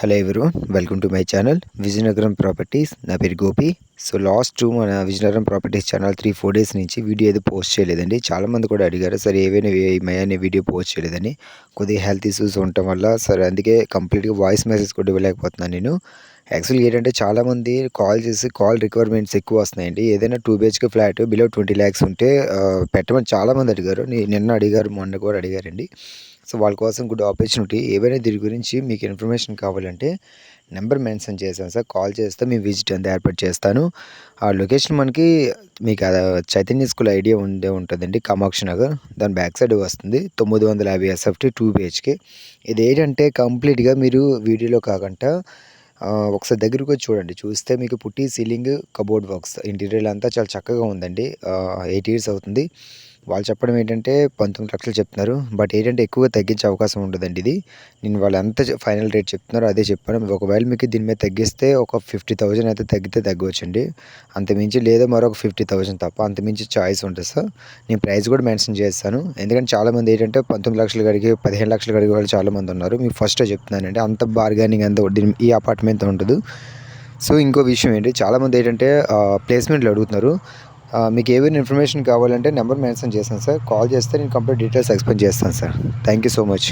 Hello everyone, welcome to my channel Vizianagaram properties. నా పేరు Gopi. So last మన విజయనగరం ప్రాపర్టీస్ ఛానల్ 3-4 డేస్ నుంచి వీడియో ఏదో పోస్ట్ చేయలేదండి. చాలామంది కూడా అడిగారు, సరే ఏవైనా ఏమయ్యానే వీడియో పోస్ట్ చేయలేదని. కొద్దిగా హెల్త్ ఇష్యూస్ ఉండటం వల్ల సరే అందుకే కంప్లీట్గా వాయిస్ మెసేజ్ కూడా ఇవ్వలేకపోతున్నాను నేను. యాక్చువల్గా ఏంటంటే చాలామంది కాల్ చేసి కాల్ రిక్వైర్మెంట్స్ ఎక్కువ వస్తున్నాయండి. ఏదైనా 2 BHK ఫ్లాట్ బిలో 20 lakhs ఉంటే పెట్టమని చాలామంది అడిగారు. నిన్న అడిగారు, మొన్న కూడా అడిగారండి. సో వాళ్ళ కోసం గుడ్ ఆపర్చునిటీ. ఏవైనా దీని గురించి మీకు ఇన్ఫర్మేషన్ కావాలంటే నెంబర్ మెన్షన్ చేశాను సార్, కాల్ చేస్తే మీ విజిట్ అంతా ఏర్పాటు చేస్తాను. ఆ లొకేషన్ మనకి మీకు చైతన్య స్కూల్ ఐడియా ఉంటుందండి, కామాక్షి నగర్. దాని బ్యాక్ సైడ్ వస్తుంది. 950 SFT 2 BHK. ఇది ఏంటంటే కంప్లీట్గా మీరు వీడియోలో కాకుండా ఒకసారి దగ్గరికి వచ్చి చూడండి. చూస్తే మీకు పుట్టి సీలింగ్ కబోర్డ్ వర్క్స్ ఇంటీరియర్ అంతా చాలా చక్కగా ఉందండి. 8 years అవుతుంది. వాళ్ళు చెప్పడం ఏంటంటే 19 లక్షలు చెప్తున్నారు. బట్ ఏంటంటే ఎక్కువగా తగ్గించే అవకాశం ఉండదండి ఇది. నేను వాళ్ళు ఎంత ఫైనల్ రేట్ చెప్తున్నారో అదే చెప్పాను. ఒకవేళ మీకు దీని మీద తగ్గిస్తే ఒక 50,000 అయితే తగ్గితే తగ్గవచ్చండి. అంతమించి లేదా మరొక 50,000 తప్ప అంతమించి చాయిస్ ఉంటుంది సార్. నేను ప్రైస్ కూడా మెన్షన్ చేస్తాను. ఎందుకంటే చాలామంది ఏంటంటే 19 లక్షలు కడిగి 15 లక్షలు కడిగే వాళ్ళు చాలామంది ఉన్నారు. మీకు ఫస్టే చెప్తున్నానండి, అంత బార్గెనింగ్ అంత ఈ అపార్ట్మెంట్ ఉండదు. సో ఇంకో విషయం ఏంటి, చాలామంది ఏంటంటే ప్లేస్మెంట్లు అడుగుతున్నారు. మీకు ఏమైనా ఇన్ఫర్మేషన్ కావాలంటే నెంబర్ మెన్షన్ చేశాను సార్, కాల్ చేస్తే నేను కంప్లీట్ డీటెయిల్స్ ఎక్స్ప్లెయిన్ చేస్తాను sir. Thank you so much.